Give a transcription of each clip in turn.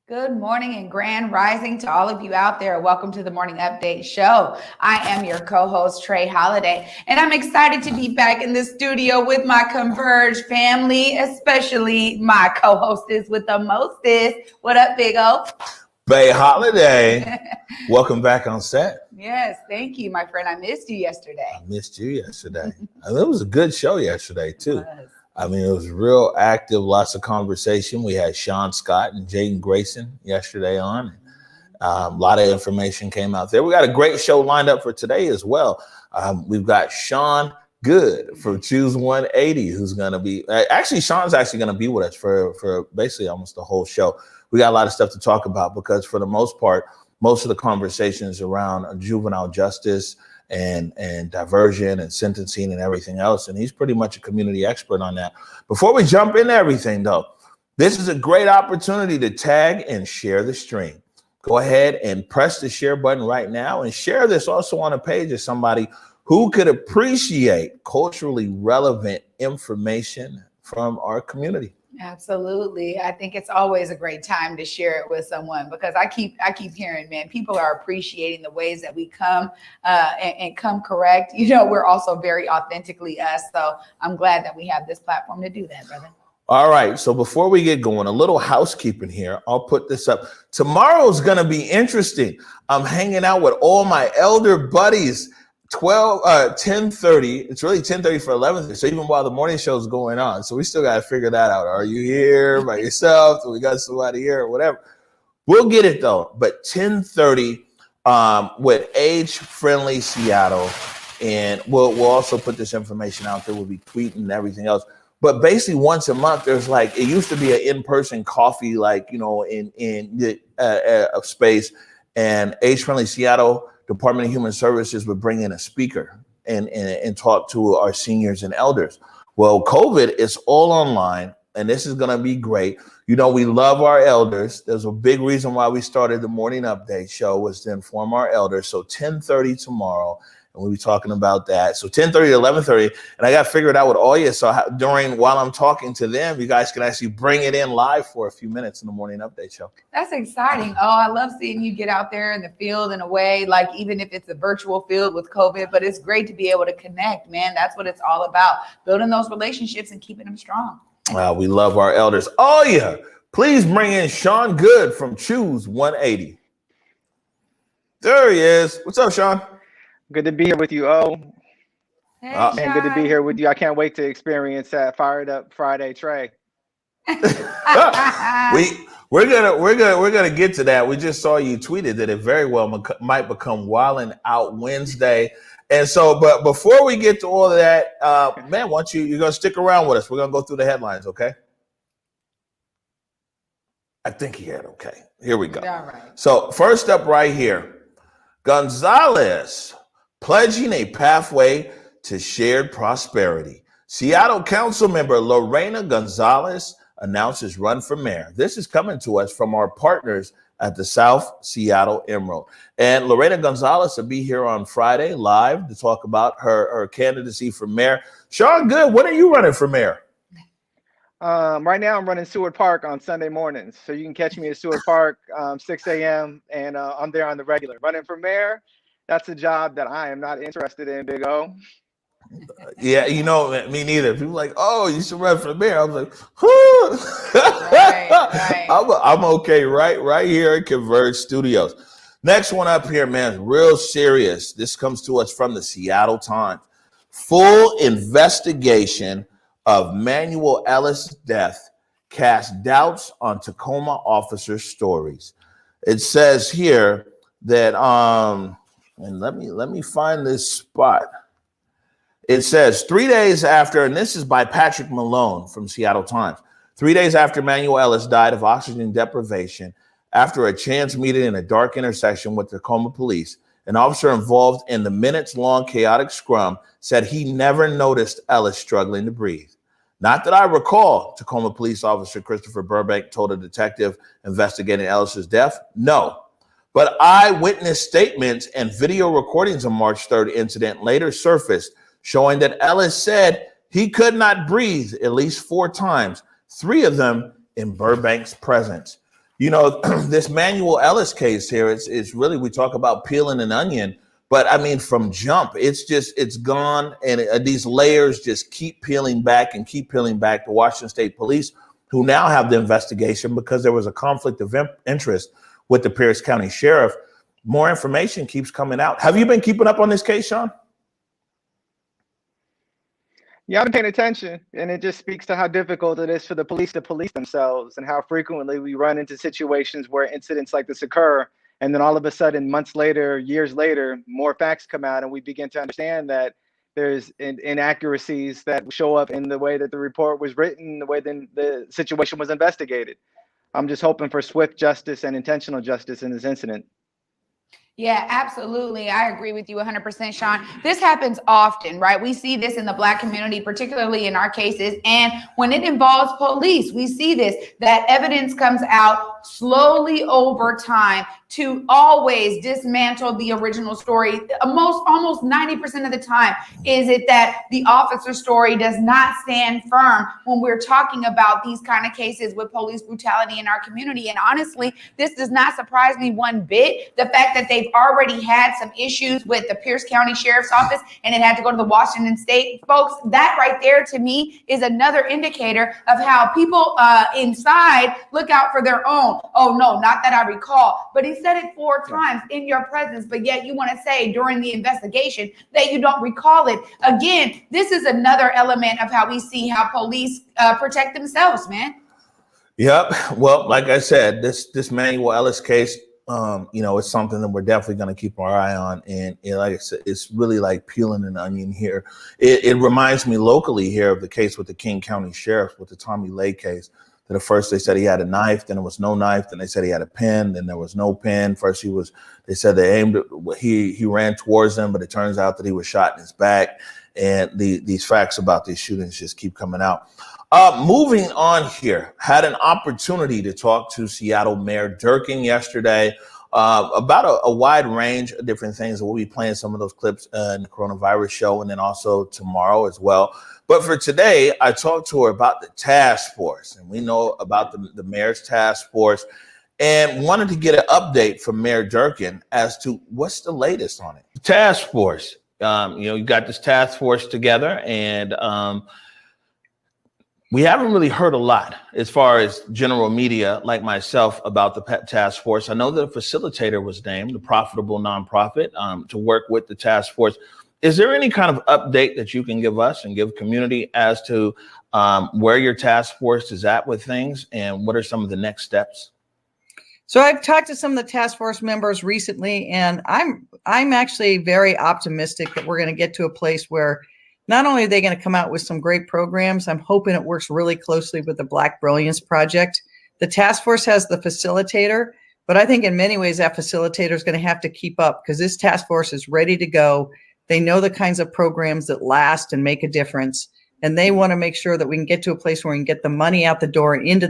Good morning and grand rising to all of you out there. Welcome to the Morning Update Show. I am your co-host, Trey Holiday, and I'm excited to be back in the studio with my Converge family, especially my co-hostess with the mostest. What up, Big O? Bay Holiday. Welcome back on set. Yes, thank you, my friend. I missed you yesterday. I missed you yesterday. It was a good show yesterday, too. I mean, it was real active, lots of conversation. We had Sean Scott and Jaden Grayson yesterday on. A lot of information came out there. We got a great show lined up for today as well. We've got Sean Goode from Choose 180, who's going to be Sean's actually going to be with us for basically almost the whole show. We got a lot of stuff to talk about because for the most part, most of the conversations around juvenile justice and diversion and sentencing and everything else. And he's pretty much a community expert on that. Before we jump into everything, though, this is a great opportunity to tag and share the stream. Go ahead and press the share button right now and share this also on a page of somebody who could appreciate culturally relevant information from our community. Absolutely. I think it's always a great time to share it with someone because I keep hearing, man, people are appreciating the ways that we come and come correct. You know, we're also very authentically us. So I'm glad that we have this platform to do that, brother. All right. So before we get going, a little housekeeping here. I'll put this up. Tomorrow's going to be interesting. I'm hanging out with all my elder buddies. 10:30. It's really 10:30 for 11:30. So even while the morning show is going on, so we still got to figure that out. Are you here by yourself? Do we got somebody here or whatever? We'll get it though. But 10:30 with age-friendly Seattle, and we'll also put this information out there. We'll be tweeting and everything else. But basically, once a month, there's like it used to be an in-person coffee, like in the space, and age-friendly Seattle. Department of Human Services would bring in a speaker and talk to our seniors and elders. Well, COVID is all online, and this is going to be great. You know, we love our elders. There's a big reason why we started the Morning Update Show was to inform our elders. So 10:30 tomorrow, and we'll be talking about that. So 10:30 to 11:30, and I got to figure it out with all you. So while I'm talking to them, you guys can actually bring it in live for a few minutes in the Morning Update Show. That's exciting. Oh, I love seeing you get out there in the field in a way, like even if it's a virtual field with COVID, but it's great to be able to connect, man. That's what it's all about, building those relationships and keeping them strong. We love our elders. Oh, yeah. Please bring in Sean Goode from Choose 180. There he is. What's up, Sean? Good to be here with you, Hey, and good to be here with you. I can't wait to experience that Fired Up Friday, Trey. We're gonna get to that. We just saw you tweeted that it very well might become Wildin' Out Wednesday, and so. But before we get to all of that, man, you're gonna stick around with us. We're gonna go through the headlines, okay? I think he had okay. Here we go. All right. So first up, right here, Gonzalez pledging a pathway to shared prosperity. Seattle Council member Lorena Gonzalez announces run for mayor. This is coming to us from our partners at the South Seattle Emerald. And Lorena Gonzalez will be here on Friday live to talk about her candidacy for mayor. Sean Goode, when are you running for mayor? Right now I'm running Seward Park on Sunday mornings. So you can catch me at Seward Park 6 a.m. and I'm there on the regular. Running for mayor, that's a job that I am not interested in, Big O. Yeah, me neither. People are like, oh, you should run for the mayor. I was like, right. I'm okay right here at Converge Studios. Next one up here, man, real serious. This comes to us from the Seattle Times. Full investigation of Manuel Ellis' death casts doubts on Tacoma officers' stories. It says here that and let me find this spot. It says 3 days after, and this is by Patrick Malone from Seattle Times. 3 days after Manuel Ellis died of oxygen deprivation after a chance meeting in a dark intersection with Tacoma police, an officer involved in the minutes-long chaotic scrum said he never noticed Ellis struggling to breathe. Not that I recall, Tacoma police officer Christopher Burbank told a detective investigating Ellis's death. No. But eyewitness statements and video recordings of March 3rd incident later surfaced, showing that Ellis said he could not breathe at least 4 times, 3 of them in Burbank's presence. This Manuel Ellis case here, it's really, we talk about peeling an onion, but I mean, from jump, it's gone. And these layers just keep peeling back and keep peeling back. The Washington State Police, who now have the investigation because there was a conflict of interest with the Pierce County Sheriff. More information keeps coming out. Have you been keeping up on this case, Sean? Yeah, I've been paying attention, and it just speaks to how difficult it is for the police to police themselves, and how frequently we run into situations where incidents like this occur, and then all of a sudden, months later, years later, more facts come out, and we begin to understand that there's inaccuracies that show up in the way that the report was written, the way the situation was investigated. I'm just hoping for swift justice and intentional justice in this incident. Yeah, absolutely. I agree with you 100%, Sean. This happens often, right? We see this in the Black community, particularly in our cases. And when it involves police, we see this, that evidence comes out slowly over time to always dismantle the original story. Almost 90% of the time is it that the officer's story does not stand firm when we're talking about these kind of cases with police brutality in our community. And honestly, this does not surprise me one bit. The fact that they've already had some issues with the Pierce County Sheriff's Office and it had to go to the Washington State folks, that right there to me is another indicator of how people inside look out for their own. Oh no, not that I recall, but he said it 4 times in your presence, but yet you want to say during the investigation that you don't recall it. Again, this is another element of how we see how police protect themselves, man. Yep. Well, like I said, this Manuel Ellis case, it's something that we're definitely going to keep our eye on. And like I said, it's really like peeling an onion here. It reminds me locally here of the case with the King County Sheriff with the Tommy Lay case. That at first they said he had a knife, then there was no knife, then they said he had a pen, then there was no pen. First they said they aimed it, he ran towards them, but it turns out that he was shot in his back. And these facts about these shootings just keep coming out. Moving on here, had an opportunity to talk to Seattle Mayor Durkan yesterday about a wide range of different things. We'll be playing some of those clips in the coronavirus show and then also tomorrow as well. But for today, I talked to her about the task force, and we know about the mayor's task force, and wanted to get an update from Mayor Durkan as to what's the latest on it. Task force, you got this task force together, and we haven't really heard a lot as far as general media like myself about the task force. I know that a facilitator was named, a profitable nonprofit, to work with the task force. Is there any kind of update that you can give us and give community as to where your task force is at with things and what are some of the next steps? So I've talked to some of the task force members recently, and I'm actually very optimistic that we're going to get to a place where not only are they going to come out with some great programs, I'm hoping it works really closely with the Black Brilliance Project. The task force has the facilitator, but I think in many ways that facilitator is going to have to keep up because this task force is ready to go. They know the kinds of programs that last and make a difference, and they want to make sure that we can get to a place where we can get the money out the door and into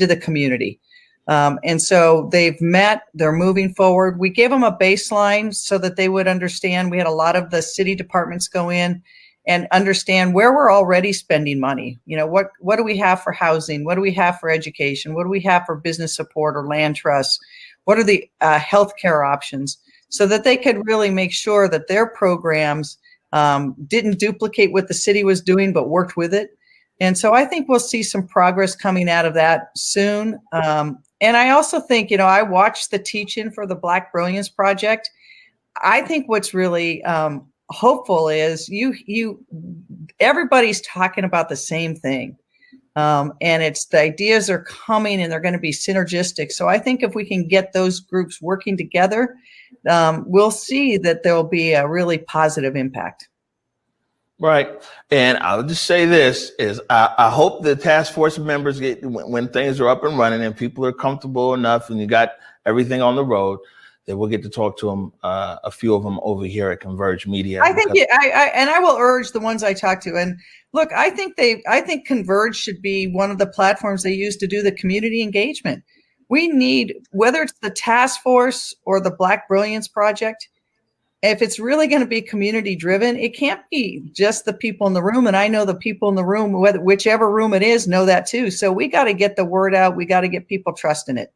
the community. And so they've met, they're moving forward. We gave them a baseline so that they would understand. We had a lot of the city departments go in and understand where we're already spending money. What do we have for housing? What do we have for education? What do we have for business support or land trusts? What are the healthcare options? So that they could really make sure that their programs didn't duplicate what the city was doing, but worked with it. And so I think we'll see some progress coming out of that soon. And I also think, I watched the teach-in for the Black Brilliance Project. I think what's really hopeful is everybody's talking about the same thing. And it's the ideas are coming and they're going to be synergistic. So I think if we can get those groups working together, we'll see that there'll be a really positive impact. Right. And I'll just say this is I hope the task force members get when things are up and running and people are comfortable enough and you got everything on the road, that we'll get to talk to them, a few of them over here at Converge Media. I think I will urge the ones I talk to. And look, I think Converge should be one of the platforms they use to do the community engagement. We need, whether it's the task force or the Black Brilliance Project, if it's really going to be community driven, it can't be just the people in the room. And I know the people in the room, whichever room it is, know that too. So we got to get the word out. We got to get people trusting it.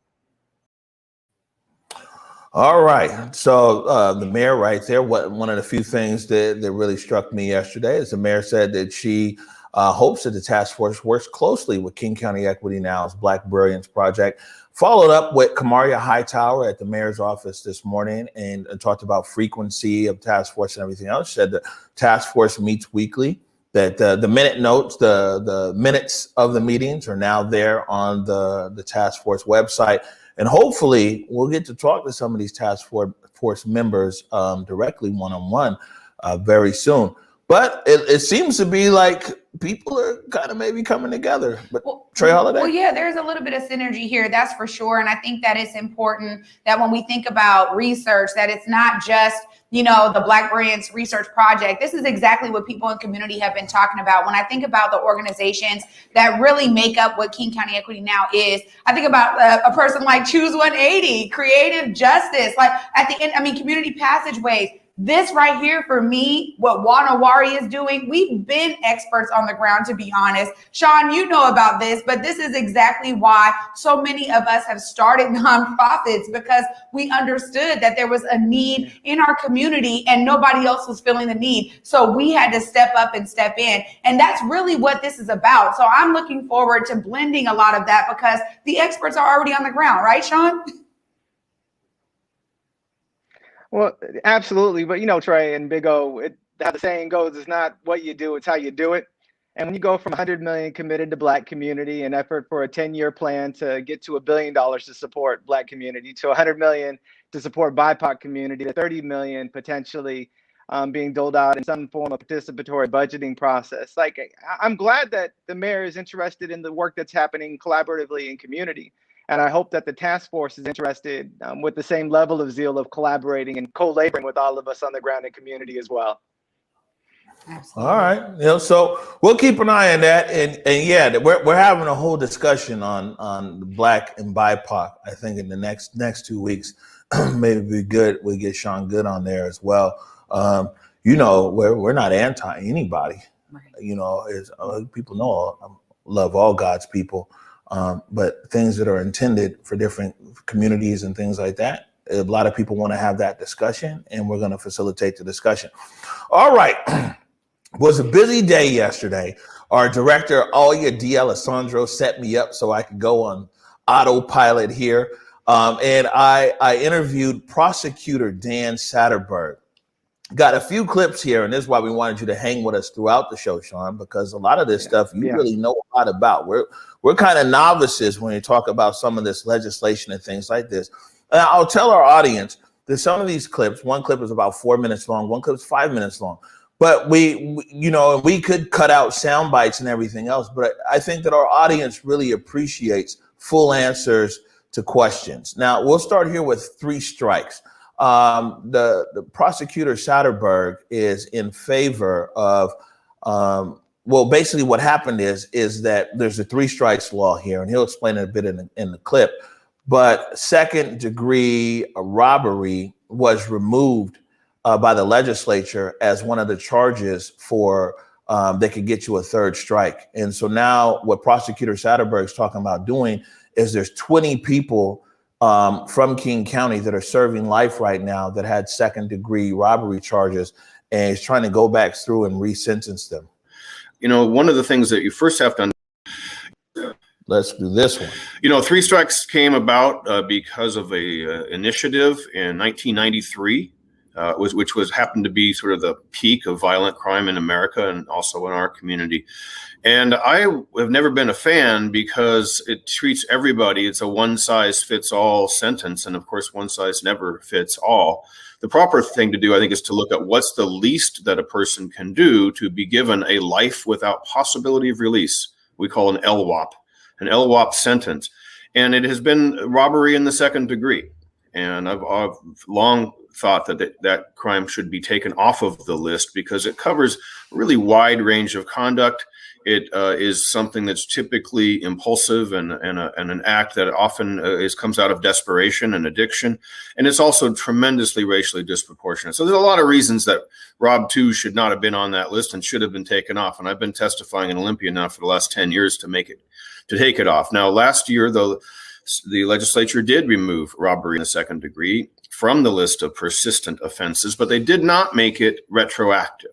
All right. So the mayor right there, one of the few things that really struck me yesterday is the mayor said that she hopes that the task force works closely with King County Equity Now's Black Brilliance Project. Followed up with Kamaria Hightower at the mayor's office this morning and talked about frequency of task force and everything else. She said the task force meets weekly, that the minute notes, the minutes of the meetings are now there on the task force website. And hopefully we'll get to talk to some of these task force members directly one-on-one very soon. But it seems to be like people are kind of maybe coming together. But Trey Holiday? Well, yeah, there's a little bit of synergy here, that's for sure. And I think that it's important that when we think about research, that it's not just, the Black Brilliance Research Project. This is exactly what people in community have been talking about. When I think about the organizations that really make up what King County Equity Now is, I think about a person like Choose 180, Creative Justice, like at the end, Community Passageways. This right here for me, what Wanawari is doing, we've been experts on the ground, to be honest. Sean, you know about this, but this is exactly why so many of us have started nonprofits, because we understood that there was a need in our community and nobody else was filling the need. So we had to step up and step in. And that's really what this is about. So I'm looking forward to blending a lot of that because the experts are already on the ground, right, Sean? Well, absolutely. But, Trey and Big O, how the saying goes, it's not what you do, it's how you do it. And when you go from 100 million committed to Black community, an effort for a 10-year plan to get to $1 billion to support Black community, to 100 million to support BIPOC community, to 30 million potentially being doled out in some form of participatory budgeting process. Like, I'm glad that the mayor is interested in the work that's happening collaboratively in community. And I hope that the task force is interested with the same level of zeal of collaborating and co-laboring with all of us on the ground and community as well. Absolutely. All right. So we'll keep an eye on that. And yeah, we're having a whole discussion on the Black and BIPOC. I think in the next 2 weeks, maybe be good. We'll get Sean Goode on there as well. We're not anti anybody. Right. As people know, I love all God's people. But things that are intended for different communities and things like that, a lot of people want to have that discussion, and we're going to facilitate the discussion. All right. It was a busy day yesterday. Our director, Alia D'Alessandro, set me up so I could go on autopilot here. And I interviewed Prosecutor Dan Satterberg. Got a few clips here, and this is why we wanted you to hang with us throughout the show, Sean, because a lot of this stuff you really know a lot about. We're kind of novices when you talk about some of this legislation and things like this. And I'll tell our audience that some of these clips, one clip is about 4 minutes long, one clip is 5 minutes long. But we could cut out sound bites and everything else. But I think that our audience really appreciates full answers to questions. Now, we'll start here with 3 strikes. The prosecutor Satterberg is in favor of, basically what happened is that there's a 3 strikes law here, and he'll explain it a bit in the clip. But second degree robbery was removed by the legislature as one of the charges for that could get you a 3rd strike. And so now what Prosecutor Satterberg is talking about doing is there's 20 people from King County that are serving life right now that had 2nd degree robbery charges, and he's trying to go back through and resentence them. One of the things that you first have to Let's do this one. 3 strikes came about because of a initiative in 1993, which happened to be sort of the peak of violent crime in America and also in our community. And I have never been a fan because it treats everybody. It's a one-size-fits-all sentence. And of course, one size never fits all. The proper thing to do, I think, is to look at what's the least that a person can do to be given a life without possibility of release. We call an LWOP sentence. And it has been robbery in the 2nd degree. And I've long thought that crime should be taken off of the list because it covers a really wide range of conduct. It is something that's typically impulsive and an act that often comes out of desperation and addiction. And it's also tremendously racially disproportionate. So there's a lot of reasons that Rob 2 should not have been on that list and should have been taken off. And I've been testifying in Olympia now for the last 10 years to take it off. Now, last year, though, the legislature did remove robbery in the 2nd degree from the list of persistent offenses, but they did not make it retroactive.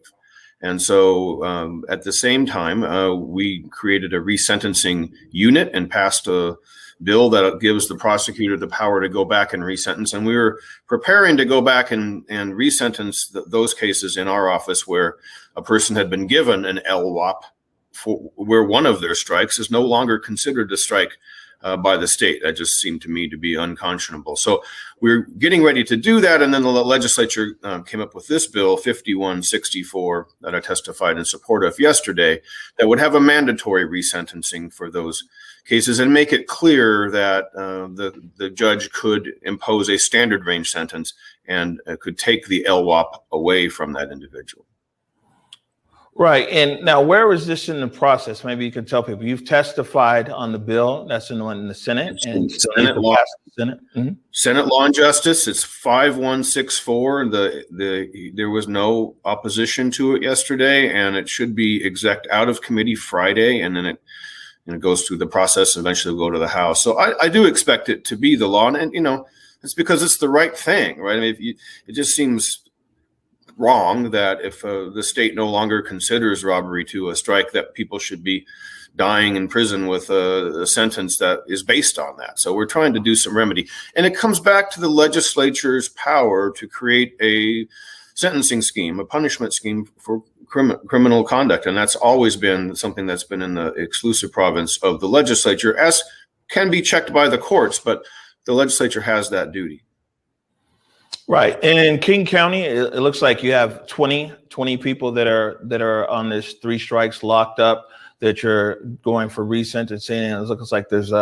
And so at the same time, we created a resentencing unit and passed a bill that gives the prosecutor the power to go back and resentence. And we were preparing to go back and resentence those cases in our office where a person had been given an LWOP where one of their strikes is no longer considered a strike by the state. That just seemed to me to be unconscionable. So we're getting ready to do that. And then the legislature came up with this bill, 5164, that I testified in support of yesterday, that would have a mandatory resentencing for those cases and make it clear that the judge could impose a standard range sentence and could take the LWOP away from that individual. Right. And now, where is this in the process? Maybe you can tell people. You've testified on the bill that's in the Senate. It's and Senate law. Senate. Mm-hmm. Senate Law and Justice. It's 5164. There was no opposition to it yesterday, and it should be exec out of committee Friday, and then it goes through the process and eventually will go to the House. So I do expect it to be the law, and it's because it's the right thing, right? I mean, it just seems wrong that if the state no longer considers robbery to a strike, that people should be dying in prison with a sentence that is based on that. So we're trying to do some remedy. And it comes back to the legislature's power to create a sentencing scheme, a punishment scheme for criminal conduct. And that's always been something that's been in the exclusive province of the legislature, as can be checked by the courts, but the legislature has that duty. Right. In King County, it looks like you have 20 people that are on this 3 strikes locked up that you're going for resentencing. And it looks like there's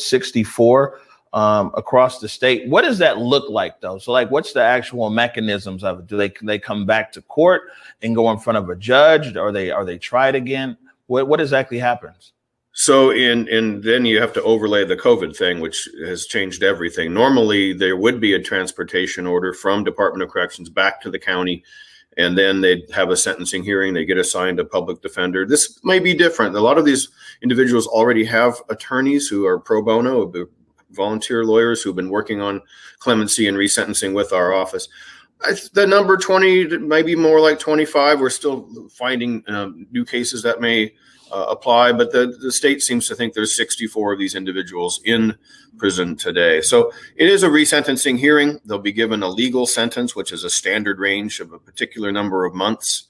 64 across the state. What does that look like, though? So, like, what's the actual mechanisms of it? Do they come back to court and go in front of a judge? Are they tried again? What exactly happens? So and then you have to overlay the COVID thing, which has changed everything. Normally, there would be a transportation order from Department of Corrections back to the county, and then they'd have a sentencing hearing. They get assigned a public defender. This may be different. A lot of these individuals already have attorneys who are pro bono, volunteer lawyers who've been working on clemency and resentencing with our office. The number 20, maybe more like 25. We're still finding new cases that may apply, but the state seems to think there's 64 of these individuals in prison today. So it is a resentencing hearing. They'll be given a legal sentence, which is a standard range of a particular number of months,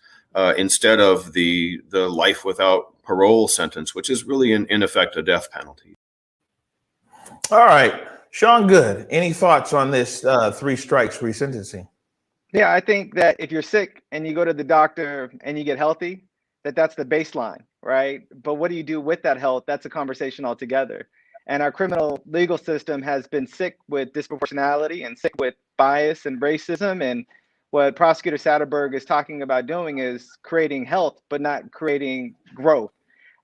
instead of the life without parole sentence, which is really in effect a death penalty. All right, Sean Goode, any thoughts on this 3 strikes resentencing? Yeah, I think that if you're sick and you go to the doctor and you get healthy, that's the baseline, right? But what do you do with that health? That's a conversation altogether. And our criminal legal system has been sick with disproportionality and sick with bias and racism. And what Prosecutor Satterberg is talking about doing is creating health, but not creating growth.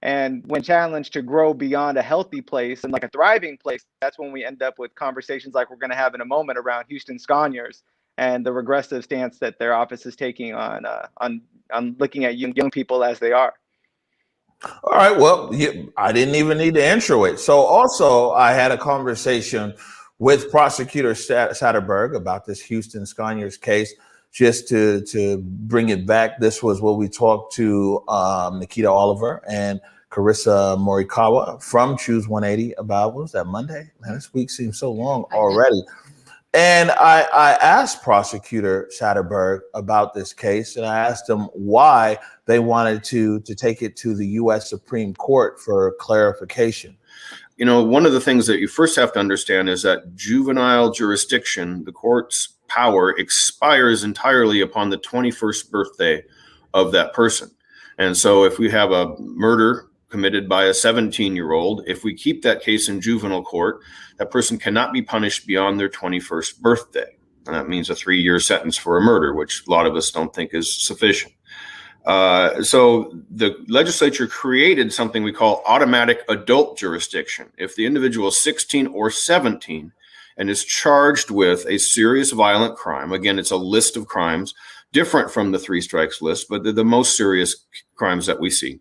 And when challenged to grow beyond a healthy place and like a thriving place, that's when we end up with conversations like we're going to have in a moment around Houston Scaniers and the regressive stance that their office is taking on looking at young people as they are. All right. Well, I didn't even need to intro it. So also, I had a conversation with Prosecutor Satterberg about this Houston Scaniers case. Just to bring it back, this was where we talked to Nikita Oliver and Carissa Morikawa from Choose 180 about, what was that, Monday? Man, this week seems so long already. And I asked Prosecutor Satterberg about this case, and I asked him why they wanted to take it to the U.S. Supreme Court for clarification. You know, one of the things that you first have to understand is that juvenile jurisdiction, the court's power, expires entirely upon the 21st birthday of that person. And so if we have a murder committed by a 17-year-old, if we keep that case in juvenile court, that person cannot be punished beyond their 21st birthday. And that means a 3-year sentence for a murder, which a lot of us don't think is sufficient. So the legislature created something we call automatic adult jurisdiction. If the individual is 16 or 17 and is charged with a serious violent crime, again, it's a list of crimes different from the 3 strikes list, but they're the most serious crimes that we see.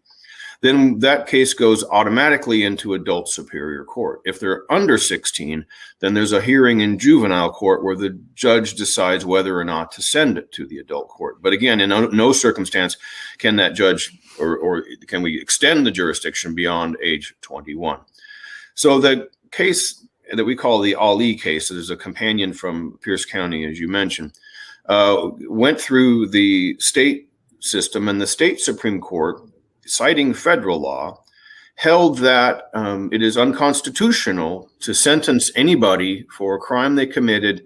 then that case goes automatically into adult superior court. If they're under 16, then there's a hearing in juvenile court where the judge decides whether or not to send it to the adult court. But again, in no circumstance can that judge or can we extend the jurisdiction beyond age 21. So the case that we call the Ali case, there's a companion from Pierce County, as you mentioned, went through the state system, and the state Supreme Court, citing federal law, held that it is unconstitutional to sentence anybody for a crime they committed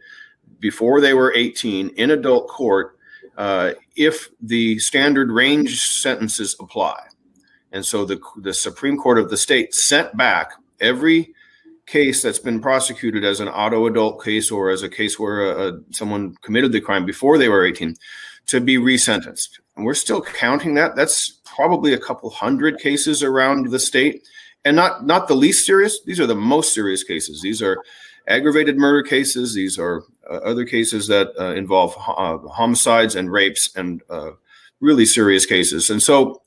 before they were 18 in adult court if the standard range sentences apply. And so the Supreme Court of the state sent back every case that's been prosecuted as an auto adult case or as a case where someone committed the crime before they were 18 to be resentenced. And we're still counting that. That's probably a couple hundred cases around the state, and not the least serious. These are the most serious cases. These are aggravated murder cases. These are other cases that involve homicides and rapes and really serious cases. And so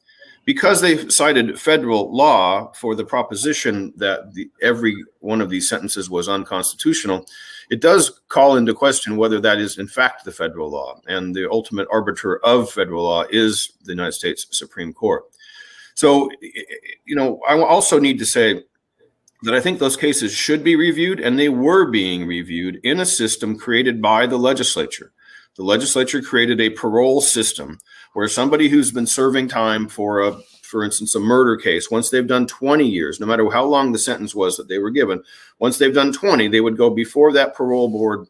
because they cited federal law for the proposition that every one of these sentences was unconstitutional, it does call into question whether that is in fact the federal law. And the ultimate arbiter of federal law is the United States Supreme Court. So, I also need to say that I think those cases should be reviewed, and they were being reviewed in a system created by the legislature. The legislature created a parole system where somebody who's been serving time for instance, a murder case, once they've done 20 years, no matter how long the sentence was that they were given, once they've done 20, they would go before that parole board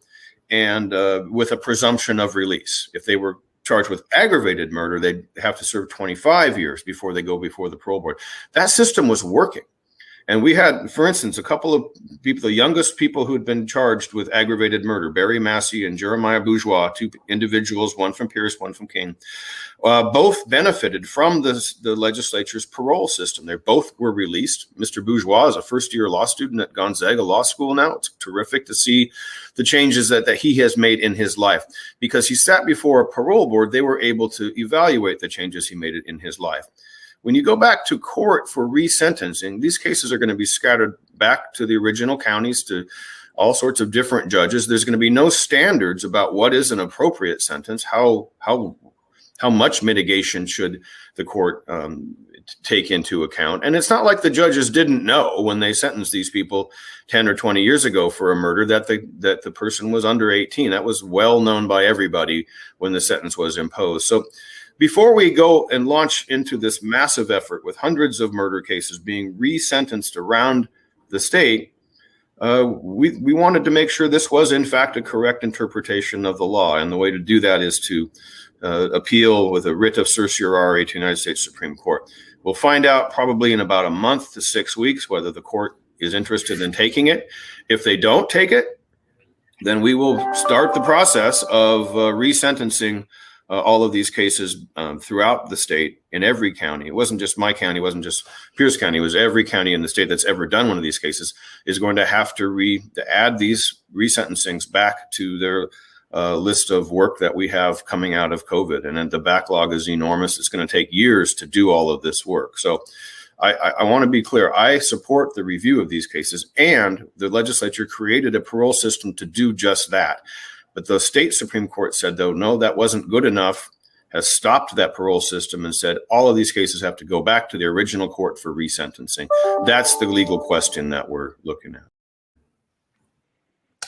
and with a presumption of release. If they were charged with aggravated murder, they'd have to serve 25 years before they go before the parole board. That system was working. And we had, for instance, a couple of people, the youngest people who had been charged with aggravated murder, Barry Massey and Jeremiah Bourgeois, two individuals, one from Pierce, one from Kane, both benefited from the legislature's parole system. They both were released. Mr. Bourgeois is a first-year law student at Gonzaga Law School now. It's terrific to see the changes that he has made in his life. Because he sat before a parole board, they were able to evaluate the changes he made in his life. When you go back to court for resentencing, these cases are going to be scattered back to the original counties, to all sorts of different judges. There's going to be no standards about what is an appropriate sentence, how much mitigation should the court take into account. And it's not like the judges didn't know when they sentenced these people 10 or 20 years ago for a murder that the person was under 18. That was well known by everybody when the sentence was imposed. So before we go and launch into this massive effort with hundreds of murder cases being resentenced around the state, we wanted to make sure this was in fact a correct interpretation of the law. And the way to do that is to appeal with a writ of certiorari to the United States Supreme Court. We'll find out probably in about a month to 6 weeks whether the court is interested in taking it. If they don't take it, then we will start the process of resentencing all of these cases throughout the state in every county. It wasn't just my county, it wasn't just Pierce County, it was every county in the state that's ever done one of these cases is going to have to add these resentencings back to their list of work that we have coming out of COVID. And then the backlog is enormous. It's going to take years to do all of this work. So I want to be clear. I support the review of these cases, and the legislature created a parole system to do just that. But the state Supreme Court said, though, no, that wasn't good enough, has stopped that parole system and said all of these cases have to go back to the original court for resentencing. That's the legal question that we're looking at.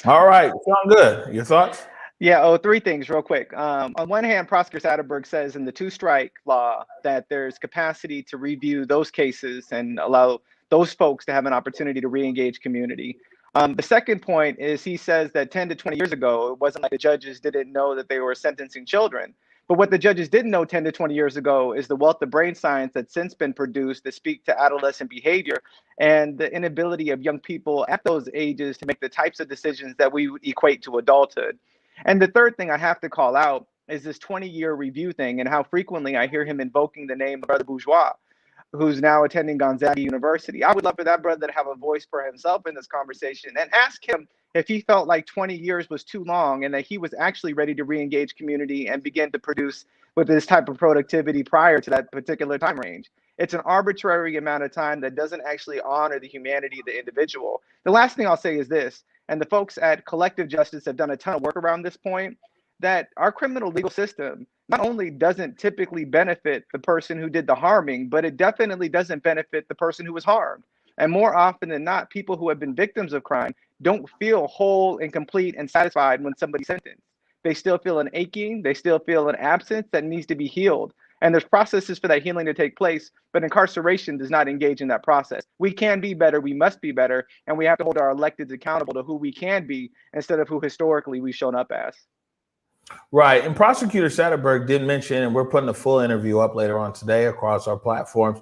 All right. Sound good. Your thoughts? Yeah, three things real quick. On one hand, Prosecutor Satterberg says in the two-strike law that there's capacity to review those cases and allow those folks to have an opportunity to re-engage community. The second point is he says that 10 to 20 years ago, it wasn't like the judges didn't know that they were sentencing children. But what the judges didn't know 10 to 20 years ago is the wealth of brain science that's since been produced that speak to adolescent behavior and the inability of young people at those ages to make the types of decisions that we would equate to adulthood. And the third thing I have to call out is this 20-year review thing and how frequently I hear him invoking the name of Brother Bourgeois, who's now attending Gonzaga University. I would love for that brother to have a voice for himself in this conversation and ask him if he felt like 20 years was too long and that he was actually ready to re-engage community and begin to produce with this type of productivity prior to that particular time range. It's an arbitrary amount of time that doesn't actually honor the humanity of the individual. The last thing I'll say is this, and the folks at Collective Justice have done a ton of work around this point, that our criminal legal system not only doesn't typically benefit the person who did the harming, but it definitely doesn't benefit the person who was harmed. And more often than not, people who have been victims of crime don't feel whole and complete and satisfied when somebody's sentenced. They still feel an aching, they still feel an absence that needs to be healed. And there's processes for that healing to take place, but incarceration does not engage in that process. We can be better, we must be better, and we have to hold our electeds accountable to who we can be instead of who historically we've shown up as. Right. And Prosecutor Satterberg did mention, and we're putting a full interview up later on today across our platforms.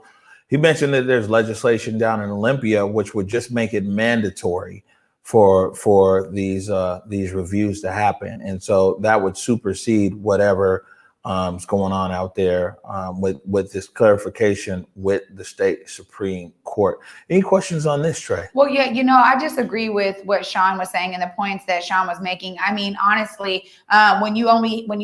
He mentioned that there's legislation down in Olympia which would just make it mandatory for these reviews to happen, and so that would supersede whatever is going on out there with this clarification with the state Supreme Court. Any questions on this, Trey? Well, yeah, I just agree with what Sean was saying and the points that Sean was making. I mean, honestly, when you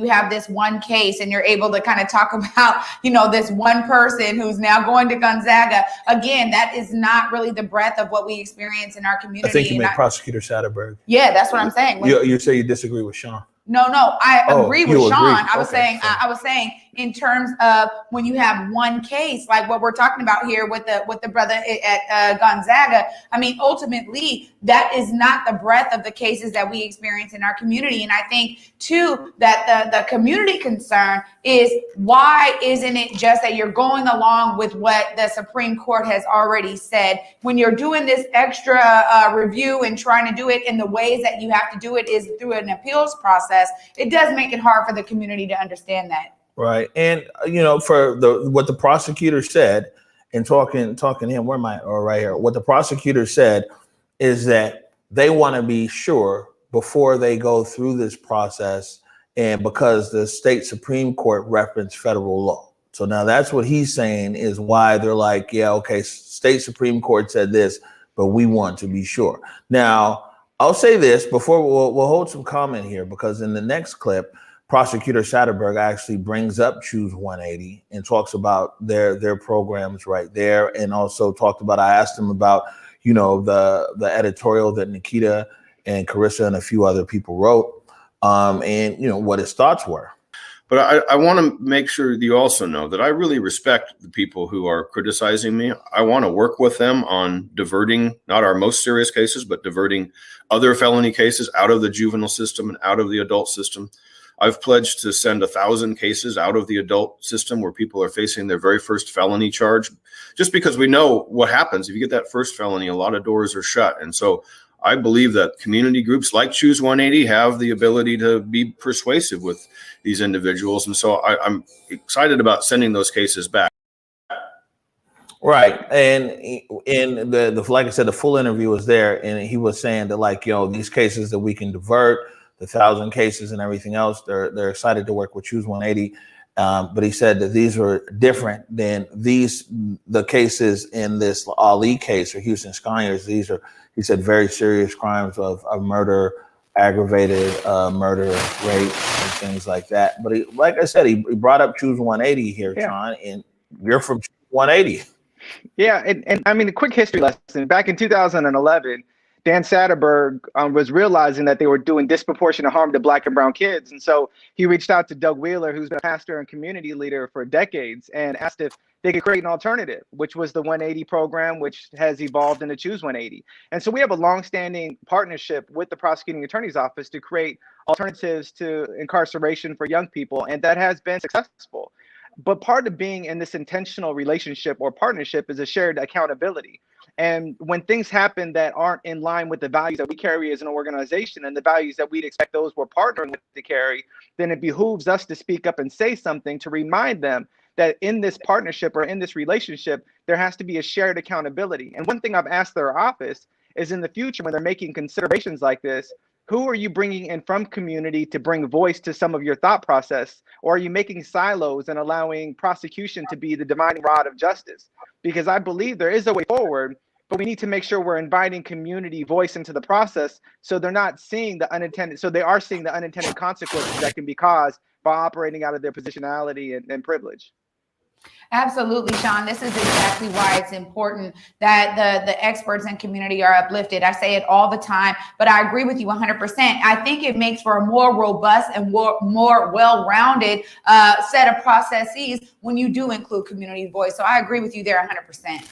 have this one case and you're able to kind of talk about, this one person who's now going to Gonzaga, again, that is not really the breadth of what we experience in our community. I think you meant Prosecutor Satterberg. Yeah, that's what I'm saying. You say you disagree with Sean. No, I agree with Sean. Agree. I was saying in terms of when you have one case, like what we're talking about here with the brother at Gonzaga. I mean, ultimately, that is not the breadth of the cases that we experience in our community. And I think too that the community concern is, why isn't it just that you're going along with what the Supreme Court has already said? When you're doing this extra review and trying to do it in the ways that you have to do it is through an appeals process, it does make it hard for the community to understand that. Right. And, for what the prosecutor said, and talking to him, where am I? Or right here. What the prosecutor said is that they want to be sure before they go through this process, and because the state Supreme Court referenced federal law. So now that's what he's saying is why they're like, yeah, okay, state Supreme Court said this, but we want to be sure. Now, I'll say this before we'll hold some comment here, because in the next clip, Prosecutor Satterberg actually brings up Choose 180 and talks about their programs right there, and also talked about, I asked him about, the editorial that Nikita and Carissa and a few other people wrote, and what his thoughts were. But I want to make sure that you also know that I really respect the people who are criticizing me. I want to work with them on diverting, not our most serious cases, but diverting other felony cases out of the juvenile system and out of the adult system. I've pledged to send 1,000 cases out of the adult system where people are facing their very first felony charge, just because we know what happens. If you get that first felony, a lot of doors are shut. And so I believe that community groups like Choose 180 have the ability to be persuasive with these individuals. And so I'm excited about sending those cases back. Right. And in the like I said, the full interview was there, and he was saying that these cases that we can divert, the 1,000 cases and everything else, they're excited to work with Choose 180. But he said that these were different than the cases in this Ali case or Houston Skyers. These are, he said, very serious crimes of murder, aggravated murder, rape, and things like that. But like I said, he brought up Choose 180 here, yeah. Sean, and you're from Choose 180. Yeah, and I mean, a quick history lesson. Back in 2011, Dan Satterberg was realizing that they were doing disproportionate harm to Black and brown kids. And so he reached out to Doug Wheeler, who's been a pastor and community leader for decades, and asked if they could create an alternative, which was the 180 program, which has evolved into Choose 180. And so we have a longstanding partnership with the prosecuting attorney's office to create alternatives to incarceration for young people, and that has been successful. But part of being in this intentional relationship or partnership is a shared accountability. And when things happen that aren't in line with the values that we carry as an organization and the values that we'd expect those we're partnering with to carry, then it behooves us to speak up and say something to remind them that in this partnership or in this relationship, there has to be a shared accountability. And one thing I've asked their office is, in the future, when they're making considerations like this, who are you bringing in from community to bring voice to some of your thought process? Or are you making silos and allowing prosecution to be the dividing rod of justice? Because I believe there is a way forward, but we need to make sure we're inviting community voice into the process, so they're not seeing the unintended, so they are seeing the unintended consequences that can be caused by operating out of their positionality and privilege. Absolutely, Sean. This is exactly why it's important that the experts and community are uplifted. I say it all the time, but I agree with you 100%. I think it makes for a more robust and more well-rounded set of processes when you do include community voice. So I agree with you there 100%.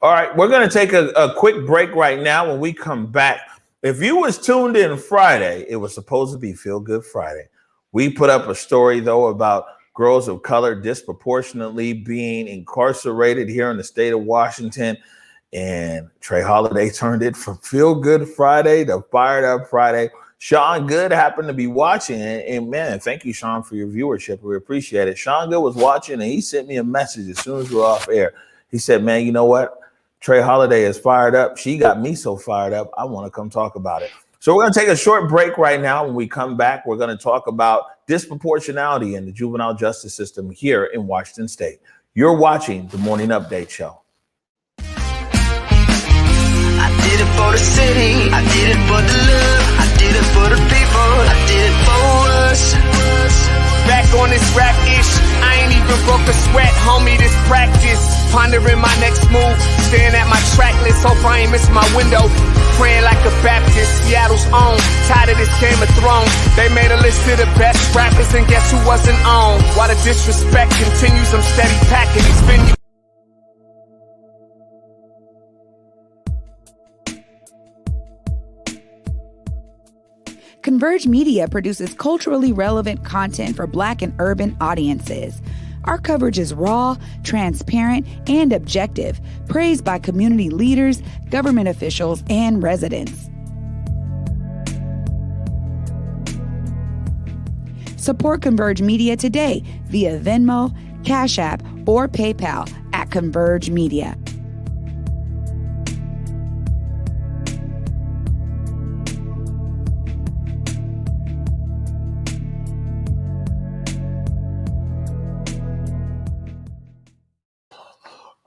All right, we're going to take a quick break right now. When we come back, if you was tuned in Friday, it was supposed to be Feel Good Friday. We put up a story, though, about girls of color disproportionately being incarcerated here in the state of Washington. And Trey Holiday turned it from Feel Good Friday to Fired Up Friday. Sean Goode happened to be watching. And man, thank you, Sean, for your viewership. We appreciate it. Sean Goode was watching, and he sent me a message as soon as we were off air. He said, man, you know what? Trey Holiday is fired up. She got me so fired up, I want to come talk about it. So we're going to take a short break right now. When we come back, we're going to talk about disproportionality in the juvenile justice system here in Washington State. You're watching the Morning Update Show. I did it for the city. I did it for the love. I did it for the people. I did it for us. Back on this rap ish. I ain't even broke a sweat, homie. This practice. Pondering my next move. Staring at my track list. Hope I ain't missing my window. Praying like a Baptist, Seattle's own. Tired of this Game of Thrones. They made a list of the best rappers, and guess who wasn't on? While the disrespect continues, I'm steady packing these venues. Converge Media produces culturally relevant content for Black and urban audiences. Our coverage is raw, transparent, and objective, praised by community leaders, government officials, and residents. Support Converge Media today via Venmo, Cash App, or PayPal at Converge Media.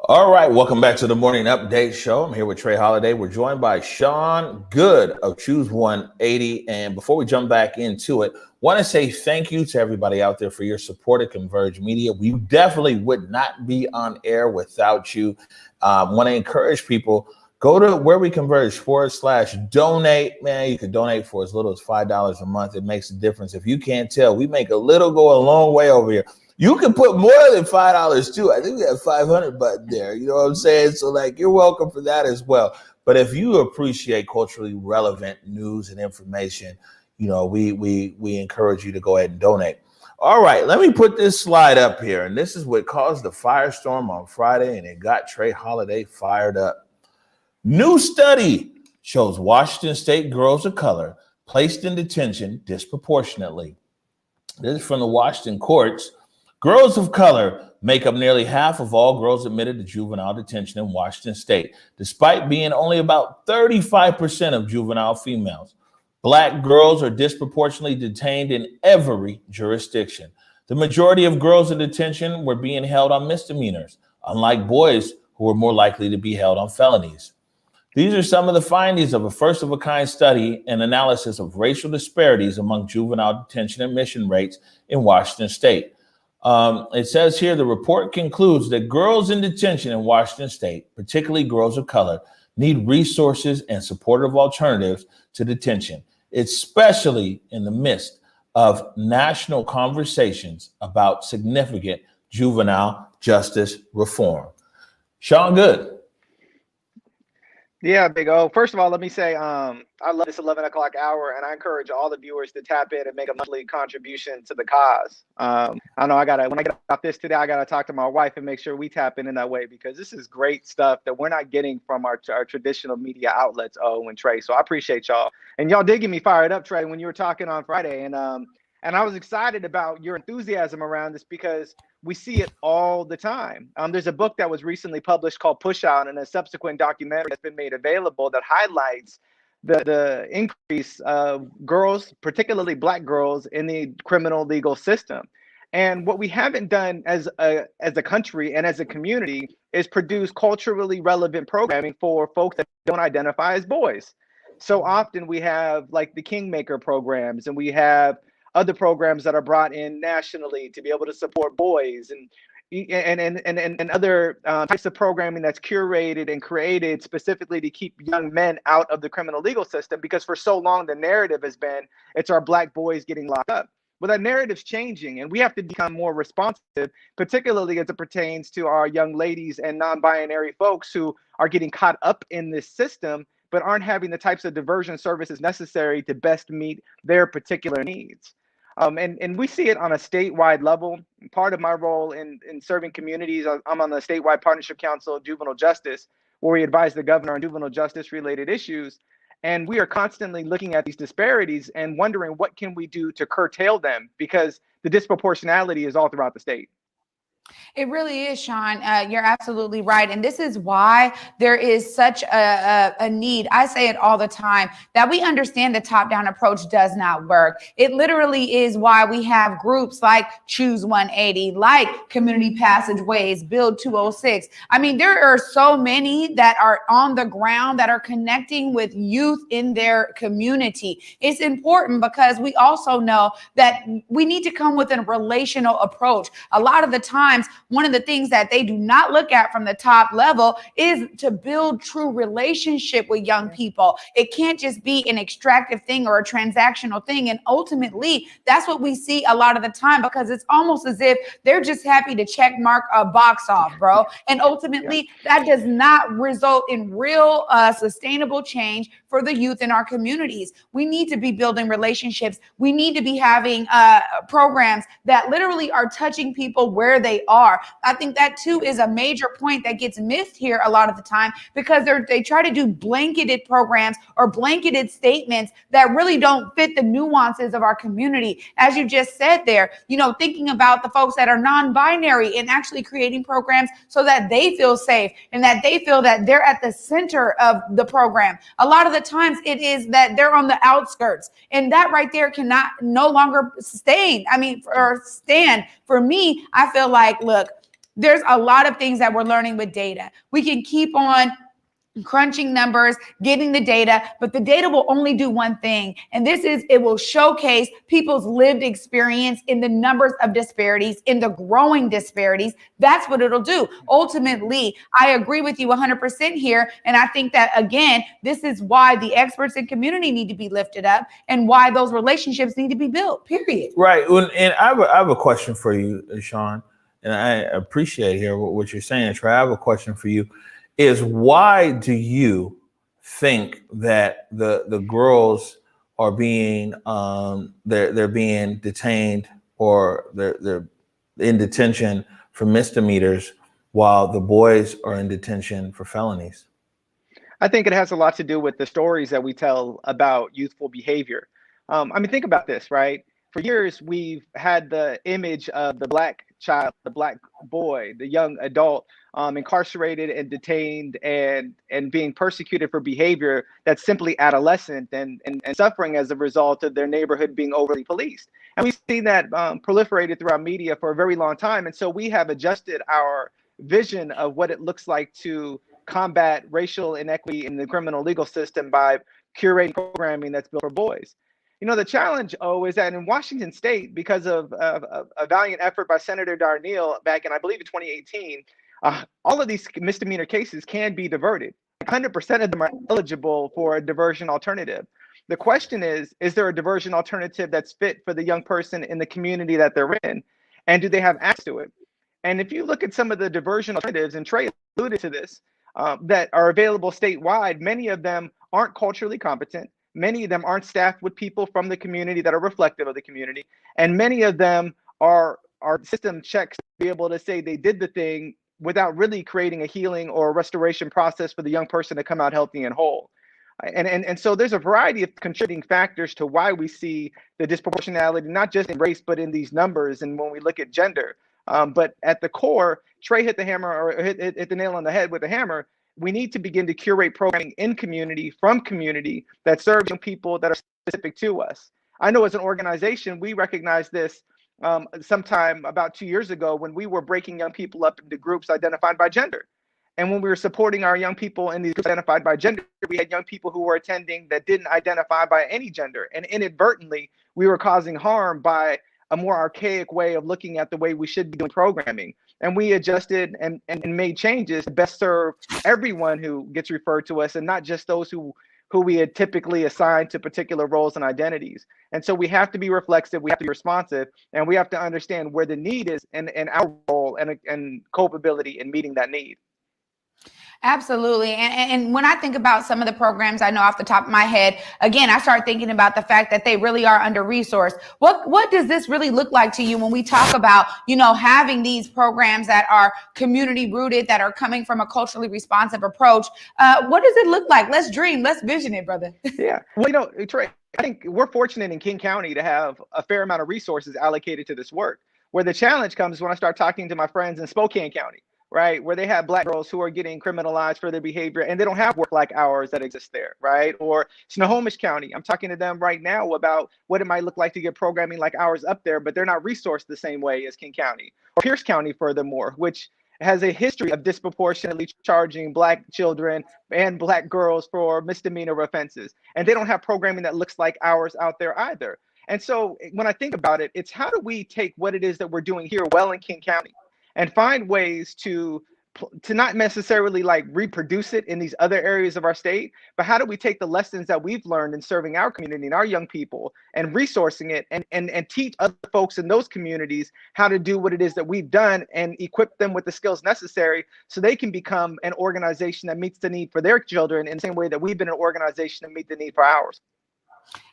All right, welcome back to the Morning Update Show. I'm here with Trey Holiday. We're joined by Sean Goode of Choose 180. And before we jump back into it, want to say thank you to everybody out there for your support of Converge Media. We definitely would not be on air without you. Want to encourage people, go to where we converge /donate. Man, you can donate for as little as $5 a month. It makes a difference. If you can't tell, we make a little go a long way over here. You can put more than $5 too. I think we have 500 button there. You know what I'm saying? So like, you're welcome for that as well. But if you appreciate culturally relevant news and information, you know, we encourage you to go ahead and donate. All right, let me put this slide up here. And this is what caused the firestorm on Friday, and it got Trey Holiday fired up. New study shows Washington State girls of color placed in detention disproportionately. This is from the Washington courts. Girls of color make up nearly half of all girls admitted to juvenile detention in Washington State, despite being only about 35% of juvenile females. Black girls are disproportionately detained in every jurisdiction. The majority of girls in detention were being held on misdemeanors, unlike boys who were more likely to be held on felonies. These are some of the findings of a first-of-a-kind study and analysis of racial disparities among juvenile detention admission rates in Washington State. It says here, the report concludes that girls in detention in Washington State, particularly girls of color, need resources and supportive alternatives to detention, especially in the midst of national conversations about significant juvenile justice reform. Sean Goode. Yeah, Big O. First of all, let me say I love this 11 o'clock hour, and I encourage all the viewers to tap in and make a monthly contribution to the cause. I know when I get off this today, I gotta talk to my wife and make sure we tap in that way, because this is great stuff that we're not getting from our traditional media outlets, O and Trey. So I appreciate y'all, and y'all did get me fired up, Trey, when you were talking on Friday, and I was excited about your enthusiasm around this because we see it all the time. There's a book that was recently published called Push Out, and a subsequent documentary that's been made available that highlights the increase of girls, particularly Black girls, in the criminal legal system. And what we haven't done as a country and as a community is produce culturally relevant programming for folks that don't identify as boys. So often we have like the Kingmaker programs, and we have other programs that are brought in nationally to be able to support boys. And, and other types of programming that's curated and created specifically to keep young men out of the criminal legal system, because for so long the narrative has been it's our black boys getting locked up. Well, that narrative's changing, and we have to become more responsive, particularly as it pertains to our young ladies and non-binary folks who are getting caught up in this system but aren't having the types of diversion services necessary to best meet their particular needs. And we see it on a statewide level. Part of my role in serving communities, I'm on the statewide partnership council of juvenile justice, where we advise the governor on juvenile justice related issues. And we are constantly looking at these disparities and wondering what can we do to curtail them, because the disproportionality is all throughout the state. It really is, Sean. You're absolutely right. And this is why there is such a need. I say it all the time that we understand the top-down approach does not work. It literally is why we have groups like Choose 180, like Community Passageways, Build 206. I mean, there are so many that are on the ground that are connecting with youth in their community. It's important because we also know that we need to come with a relational approach. A lot of the times, one of the things that they do not look at from the top level is to build true relationship with young people. It can't just be an extractive thing or a transactional thing. And ultimately, that's what we see a lot of the time, because it's almost as if they're just happy to check mark a box off, bro. And ultimately, that does not result in real sustainable change for the youth in our communities. We need to be building relationships. We need to be having programs that literally are touching people where they are. I think that too is a major point that gets missed here a lot of the time, because they try to do blanketed programs or blanketed statements that really don't fit the nuances of our community. As you just said there, you know, thinking about the folks that are non-binary and actually creating programs so that they feel safe and that they feel that they're at the center of the program. A lot of the times it is that they're on the outskirts, and that right there cannot no longer stand. For me, I feel like, look, there's a lot of things that we're learning with data. We can keep on crunching numbers, getting the data, but the data will only do one thing. And this is, it will showcase people's lived experience in the numbers of disparities, in the growing disparities. That's what it'll do. Ultimately, I agree with you 100% here. And I think that, again, this is why the experts in community need to be lifted up and why those relationships need to be built, period. Right. And I have a question for you, Sean, and I appreciate here what you're saying, Trey. I have a question for you. Is why do you think that the girls are being they're being detained, or they're in detention for misdemeanors while the boys are in detention for felonies? I think it has a lot to do with the stories that we tell about youthful behavior. I mean, think about this, right? For years, we've had the image of the black child, the black boy, the young adult, incarcerated and detained and being persecuted for behavior that's simply adolescent and suffering as a result of their neighborhood being overly policed. And we've seen that proliferated throughout media for a very long time. And so we have adjusted our vision of what it looks like to combat racial inequity in the criminal legal system by curating programming that's built for boys. You know, the challenge, is that in Washington State, because of a valiant effort by Senator Darnell back in, I believe, in 2018, all of these misdemeanor cases can be diverted. 100% of them are eligible for a diversion alternative. The question is there a diversion alternative that's fit for the young person in the community that they're in? And do they have access to it? And if you look at some of the diversion alternatives, and Trey alluded to this, that are available statewide, many of them aren't culturally competent. Many of them aren't staffed with people from the community that are reflective of the community. And many of them are system checks to be able to say they did the thing without really creating a healing or a restoration process for the young person to come out healthy and whole. And so there's a variety of contributing factors to why we see the disproportionality, not just in race, but in these numbers and when we look at gender. But at the core, Trey hit the hammer, or hit the nail on the head with the hammer. We need to begin to curate programming in community, from community, that serves young people that are specific to us. I know as an organization, we recognized this sometime about 2 years ago when we were breaking young people up into groups identified by gender. And when we were supporting our young people in these groups identified by gender, we had young people who were attending that didn't identify by any gender. And inadvertently, we were causing harm by a more archaic way of looking at the way we should be doing programming. and we adjusted and made changes to best serve everyone who gets referred to us, and not just those who we had typically assigned to particular roles and identities. And so we have to be reflexive, we have to be responsive, and we have to understand where the need is and our role and culpability in meeting that need. Absolutely. And when I think about some of the programs I know off the top of my head, again, I start thinking about the fact that they really are under-resourced. What does this really look like to you when we talk about, having these programs that are community rooted, that are coming from a culturally responsive approach? What does it look like? Let's dream. Let's vision it, brother. Yeah. Well, Trey, I think we're fortunate in King County to have a fair amount of resources allocated to this work. Where the challenge comes when I start talking to my friends in Spokane County, right, where they have Black girls who are getting criminalized for their behavior and they don't have work-like hours that exist there, right? Or Snohomish County, I'm talking to them right now about what it might look like to get programming like hours up there, but they're not resourced the same way as King County. Or Pierce County, furthermore, which has a history of disproportionately charging Black children and Black girls for misdemeanor offenses. And they don't have programming that looks like ours out there either. And so when I think about it, it's how do we take what it is that we're doing here well in King County and find ways to not necessarily like reproduce it in these other areas of our state, but how do we take the lessons that we've learned in serving our community and our young people and resourcing it and teach other folks in those communities how to do what it is that we've done and equip them with the skills necessary so they can become an organization that meets the need for their children in the same way that we've been an organization to meet the need for ours.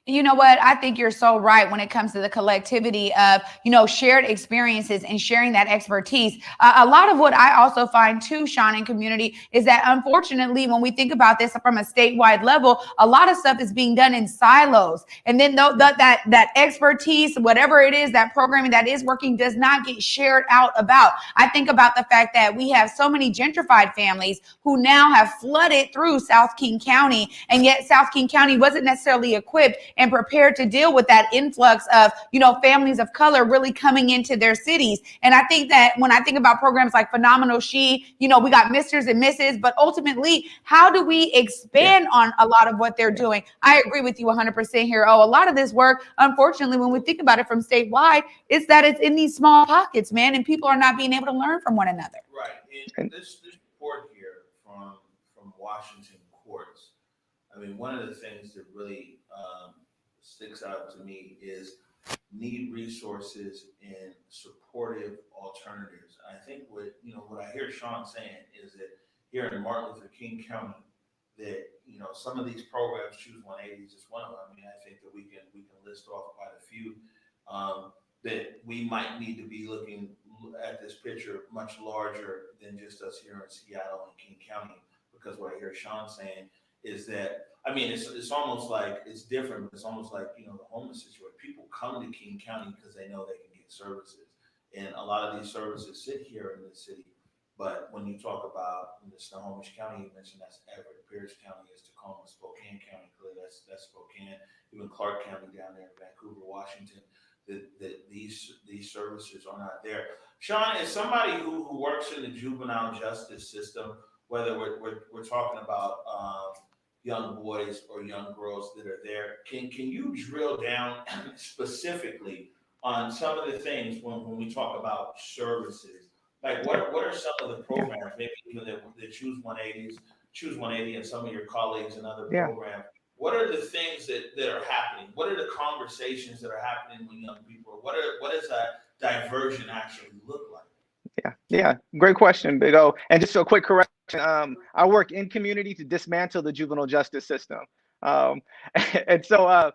You know what? I think you're so right when it comes to the collectivity of, shared experiences and sharing that expertise. A lot of what I also find too, Sean, in community is that unfortunately, when we think about this from a statewide level, a lot of stuff is being done in silos. And then that expertise, whatever it is, that programming that is working does not get shared out about. I think about the fact that we have so many gentrified families who now have flooded through South King County, and yet South King County wasn't necessarily equipped and prepared to deal with that influx of, families of color really coming into their cities. And I think that when I think about programs like Phenomenal She, we got Misters and Misses, but ultimately, how do we expand on a lot of what they're doing? I agree with you 100% here. A lot of this work, unfortunately, when we think about it from statewide, is that it's in these small pockets, man, and people are not being able to learn from one another. Right. And this report here from Washington courts, I mean, one of the things that really sticks out to me is need resources and supportive alternatives. I think what I hear Sean saying is that here in Martin Luther King County, that some of these programs, Choose 180 is just one of them. I mean, I think that we can list off quite a few that we might need to be looking at this picture much larger than just us here in Seattle and King County. Because what I hear Sean saying is that, I mean, it's almost like it's different, but it's almost like, the homeless situation. People come to King County because they know they can get services. And a lot of these services sit here in the city. But when you talk about the Snohomish County, you mentioned that's Everett, Pierce County is Tacoma, Spokane County, clearly that's Spokane, even Clark County down there, Vancouver, Washington, that these services are not there. Sean, as somebody who works in the juvenile justice system, whether we're talking about young boys or young girls that are there, can you drill down specifically on some of the things when we talk about services? Like what are some of the programs, maybe even the Choose 180 and some of your colleagues and other programs, what are the things that are happening? What are the conversations that are happening with young people? What does that diversion actually look like? Yeah, great question, Big O. And just a quick correction, I work in community to dismantle the juvenile justice system. And so,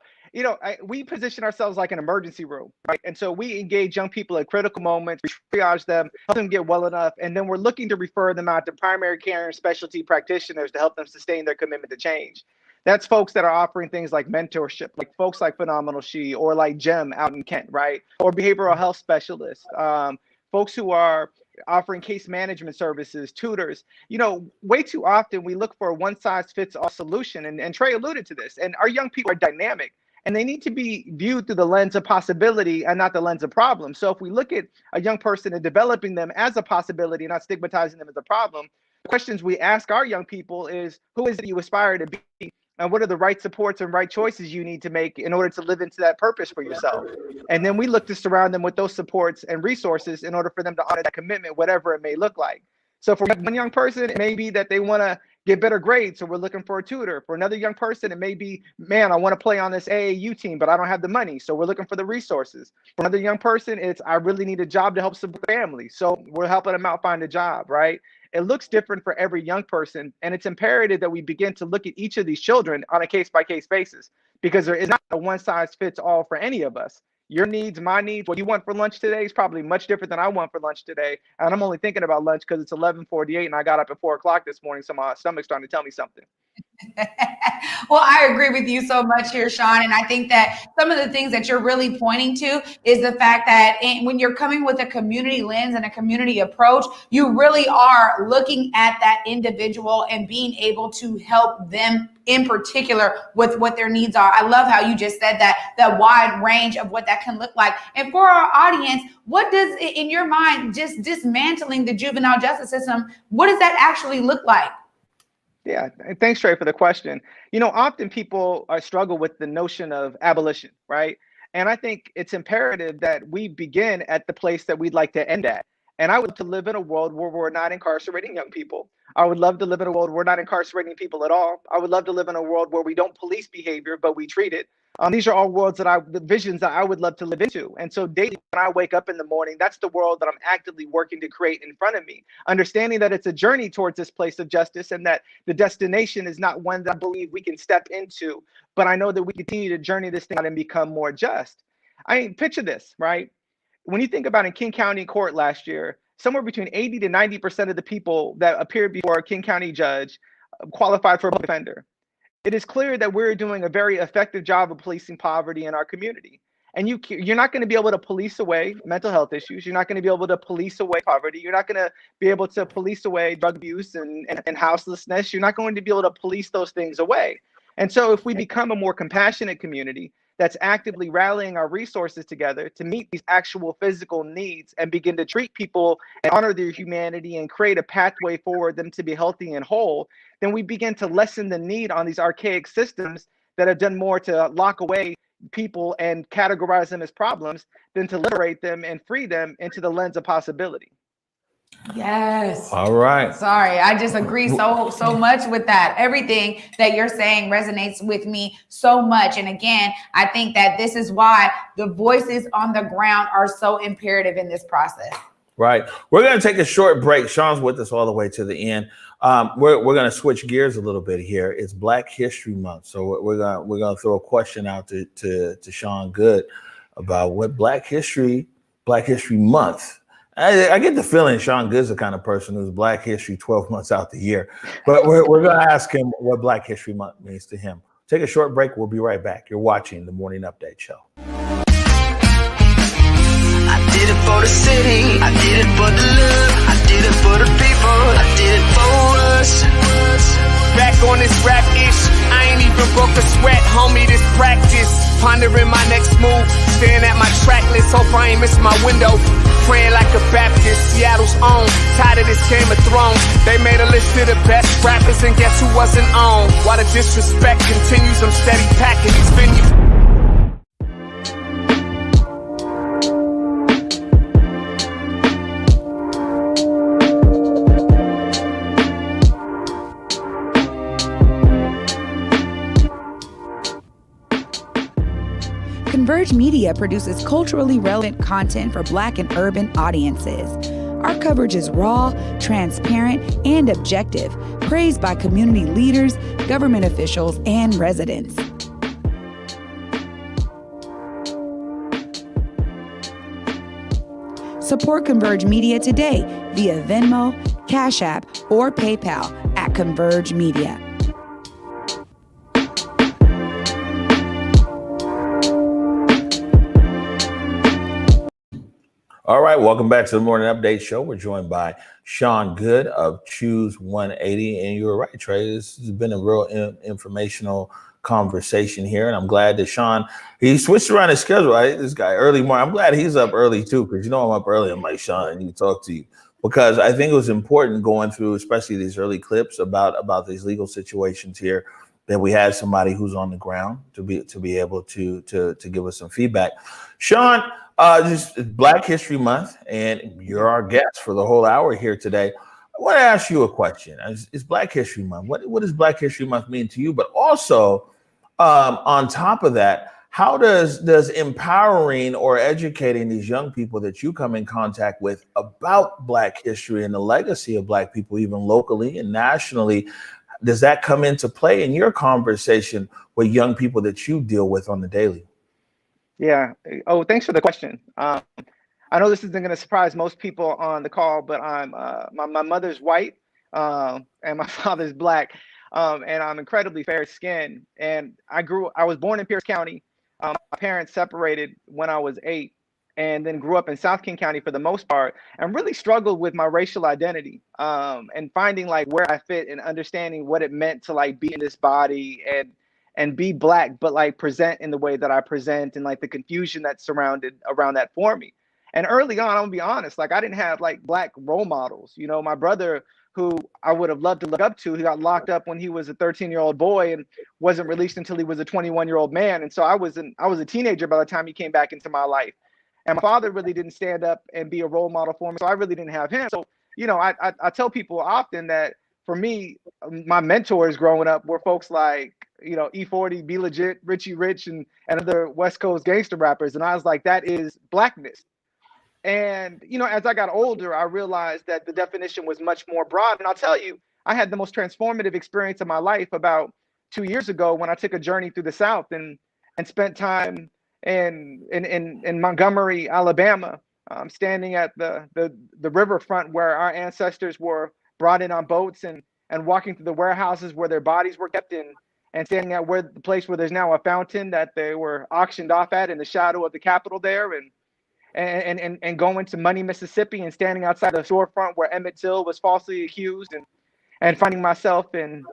we position ourselves like an emergency room, right? And so we engage young people at critical moments, we triage them, help them get well enough, and then we're looking to refer them out to primary care and specialty practitioners to help them sustain their commitment to change. That's folks that are offering things like mentorship, like folks like Phenomenal She or like Jem out in Kent, right? Or behavioral health specialists, folks who are offering case management services, tutors. Way too often we look for a one-size-fits-all solution, and Trey alluded to this, and our young people are dynamic, and they need to be viewed through the lens of possibility and not the lens of problem. So if we look at a young person and developing them as a possibility, not stigmatizing them as a problem, the questions we ask our young people is, who is it you aspire to be? and what are the right supports and right choices you need to make in order to live into that purpose for yourself. And then we look to surround them with those supports and resources in order for them to honor that commitment, whatever it may look like. So for one young person, it may be that they want to get better grades, so we're looking for a tutor. For another young person, it may be, man, I want to play on this AAU team, but I don't have the money, so we're looking for the resources. For another young person, it's, I really need a job to help support family, so we're helping them out find a job, right? It looks different for every young person, and it's imperative that we begin to look at each of these children on a case-by-case basis, because there is not a one-size-fits-all for any of us. Your needs, my needs, what you want for lunch today is probably much different than I want for lunch today. And I'm only thinking about lunch because it's 11:48 and I got up at 4 o'clock this morning, so my stomach's starting to tell me something. Well, I agree with you so much here, Sean. And I think that some of the things that you're really pointing to is the fact that when you're coming with a community lens and a community approach, you really are looking at that individual and being able to help them in particular with what their needs are. I love how you just said that wide range of what that can look like. And for our audience, what does, in your mind, just dismantling the juvenile justice system, what does that actually look like? Yeah, thanks, Trey, for the question. You know, often people struggle with the notion of abolition, right? And I think it's imperative that we begin at the place that we'd like to end at. And I would love to live in a world where we're not incarcerating young people. I would love to live in a world where we're not incarcerating people at all. I would love to live in a world where we don't police behavior, but we treat it. These are all worlds the visions that I would love to live into. And so daily, when I wake up in the morning, that's the world that I'm actively working to create in front of me, understanding that it's a journey towards this place of justice and that the destination is not one that I believe we can step into, but I know that we continue to journey this thing out and become more just. I mean, picture this, right? When you think about in King County Court last year, somewhere between 80 to 90% of the people that appeared before a King County judge qualified for a public defender. It is clear that we're doing a very effective job of policing poverty in our community. And you're not going to be able to police away mental health issues. You're not going to be able to police away poverty. You're not going to be able to police away drug abuse and houselessness. You're not going to be able to police those things away. And so if we become a more compassionate community that's actively rallying our resources together to meet these actual physical needs and begin to treat people and honor their humanity and create a pathway for them to be healthy and whole, then we begin to lessen the need on these archaic systems that have done more to lock away people and categorize them as problems than to liberate them and free them into the lens of possibility. Yes. All right. Sorry, I just agree so much with that. Everything that you're saying resonates with me so much. And again, I think that this is why the voices on the ground are so imperative in this process. Right. We're going to take a short break. Sean's with us all the way to the end. We're going to switch gears a little bit here. It's Black History Month, so we're going to throw a question out to Sean Goode about what Black History Month. I get the feeling Sean Goode's the kind of person who's Black History 12 months out the year, but we're going to ask him what Black History Month means to him. Take a short break. We'll be right back. You're watching the Morning Update Show. I did it for the city, I did it for the love, I did it for the people, I did it for us. Back on this rap ish, I ain't even broke a sweat, homie, this practice. Pondering my next move, staring at my track list, hope I ain't miss my window. Praying like a Baptist, Seattle's own, tired of this Game of Thrones. They made a list of the best rappers and guess who wasn't on? While the disrespect continues, I'm steady packing these venues. Converge Media produces culturally relevant content for Black and urban audiences. Our coverage is raw, transparent, and objective, praised by community leaders, government officials, and residents. Support Converge Media today via Venmo, Cash App, or PayPal at Converge Media. All right, welcome back to the Morning Update Show. We're joined by Sean Goode of Choose 180. And you were right, Trey. This has been a real informational conversation here. And I'm glad that Sean, he switched around his schedule. Right? This guy early morning. I'm glad he's up early too, because you know I'm up early. I'm like, Sean, I need to talk to you. Because I think it was important going through, especially these early clips about these legal situations here. that we had somebody who's on the ground to be able to give us some feedback. Sean, this is Black History Month, and you're our guest for the whole hour here today. I want to ask you a question. It's Black History Month. What does Black History Month mean to you? But also, on top of that, how does empowering or educating these young people that you come in contact with about Black history and the legacy of Black people, even locally and nationally, does that come into play in your conversation with young people that you deal with on the daily? Yeah. Oh, thanks for the question. I know this isn't going to surprise most people on the call, but I'm my mother's white and my father's Black, and I'm incredibly fair skinned. And I was born in Pierce County. My parents separated when I was 8, and then grew up in South King County for the most part, and really struggled with my racial identity, and finding like where I fit and understanding what it meant to like be in this body and be Black, but like present in the way that I present, and like the confusion that's surrounded around that for me. And early on, I'm gonna be honest, like I didn't have like Black role models. You know, my brother, who I would have loved to look up to, he got locked up when he was a 13-year-old boy and wasn't released until he was a 21-year-old man. And so I was a teenager by the time he came back into my life. And my father really didn't stand up and be a role model for me. So I really didn't have him. So, you know, I tell people often that for me, my mentors growing up were folks like, you know, E40, Be Legit, Richie Rich, and other West Coast gangster rappers. And I was like, that is Blackness. And, you know, as I got older, I realized that the definition was much more broad. And I'll tell you, I had the most transformative experience of my life about 2 years ago when I took a journey through the South and spent time in Montgomery, Alabama, standing at the riverfront where our ancestors were brought in on boats, and walking through the warehouses where their bodies were kept in, and standing at the place where there's now a fountain that they were auctioned off at in the shadow of the Capitol there, and going to Money, Mississippi, and standing outside the storefront where Emmett Till was falsely accused, and finding myself in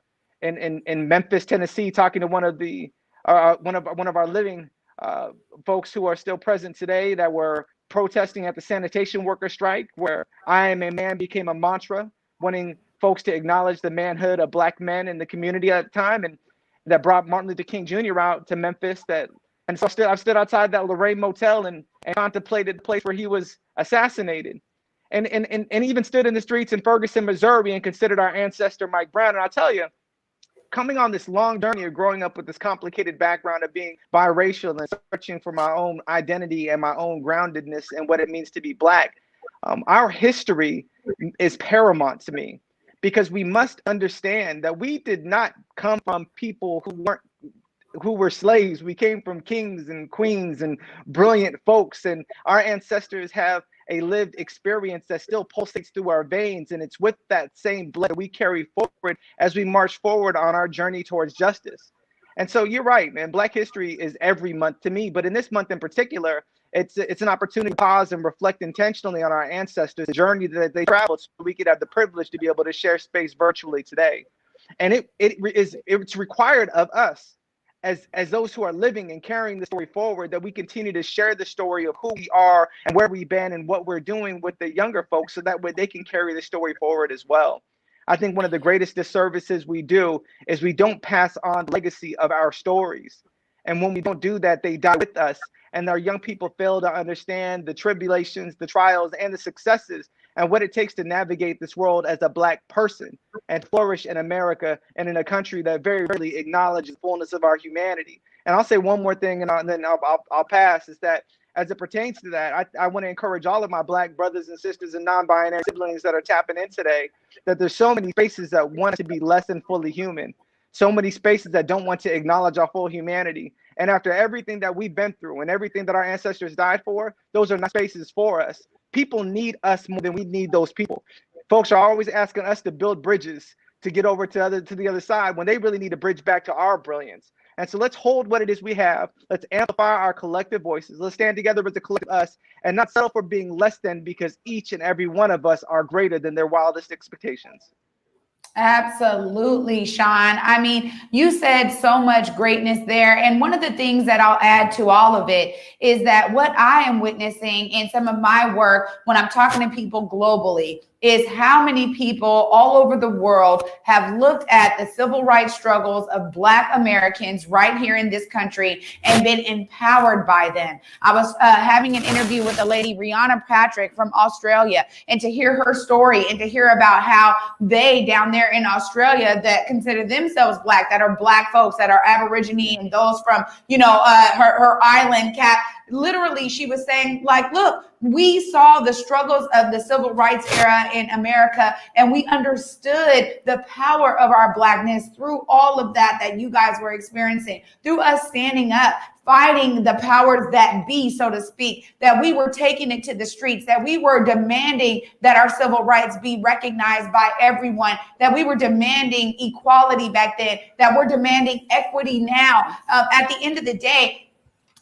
Memphis, Tennessee, talking to one of our living folks who are still present today that were protesting at the sanitation worker strike, where I am a man became a mantra, wanting folks to acknowledge the manhood of Black men in the community at the time, and that brought Martin Luther King Jr. out to Memphis. And so I've stood outside that Lorraine Motel and contemplated the place where he was assassinated, and even stood in the streets in Ferguson, Missouri, and considered our ancestor Mike Brown. And I'll tell you, coming on this long journey of growing up with this complicated background of being biracial and searching for my own identity and my own groundedness and what it means to be Black, our history is paramount to me, because we must understand that we did not come from people who were slaves. We came from kings and queens and brilliant folks, and our ancestors have a lived experience that still pulsates through our veins, and it's with that same blood that we carry forward as we march forward on our journey towards justice. And so you're right, man. Black history is every month to me, but in this month in particular, it's an opportunity to pause and reflect intentionally on our ancestors, the journey that they traveled, so we could have the privilege to be able to share space virtually today. And it's required of us as those who are living and carrying the story forward, that we continue to share the story of who we are and where we've been and what we're doing with the younger folks, so that way they can carry the story forward as well. I think one of the greatest disservices we do is we don't pass on the legacy of our stories. And when we don't do that, they die with us. And our young people fail to understand the tribulations, the trials, and the successes, and what it takes to navigate this world as a Black person and flourish in America and in a country that very rarely acknowledges the fullness of our humanity. And I'll say one more thing, and then I'll pass, is that as it pertains to that, I want to encourage all of my Black brothers and sisters and non-binary siblings that are tapping in today, that there's so many faces that want to be less than fully human, so many spaces that don't want to acknowledge our full humanity. And after everything that we've been through and everything that our ancestors died for, those are not spaces for us. People need us more than we need those people. Folks are always asking us to build bridges to get over to the other side, when they really need to bridge back to our brilliance. And so let's hold what it is we have. Let's amplify our collective voices. Let's stand together as a collective us, and not settle for being less than, because each and every one of us are greater than their wildest expectations. Absolutely, Sean. I mean, you said so much greatness there. And one of the things that I'll add to all of it is that what I am witnessing in some of my work when I'm talking to people globally is how many people all over the world have looked at the civil rights struggles of Black Americans right here in this country and been empowered by them. I was having an interview with a lady, Rihanna Patrick from Australia, and to hear her story and to hear about how they down there in Australia that consider themselves Black, that are Black folks, that are Aborigine, and those from, her island cap. Literally, she was saying, like, look, we saw the struggles of the civil rights era in America, and we understood the power of our Blackness through all of that you guys were experiencing, through us standing up, fighting the powers that be, so to speak, that we were taking it to the streets, that we were demanding that our civil rights be recognized by everyone, that we were demanding equality back then, that we're demanding equity now. At the end of the day,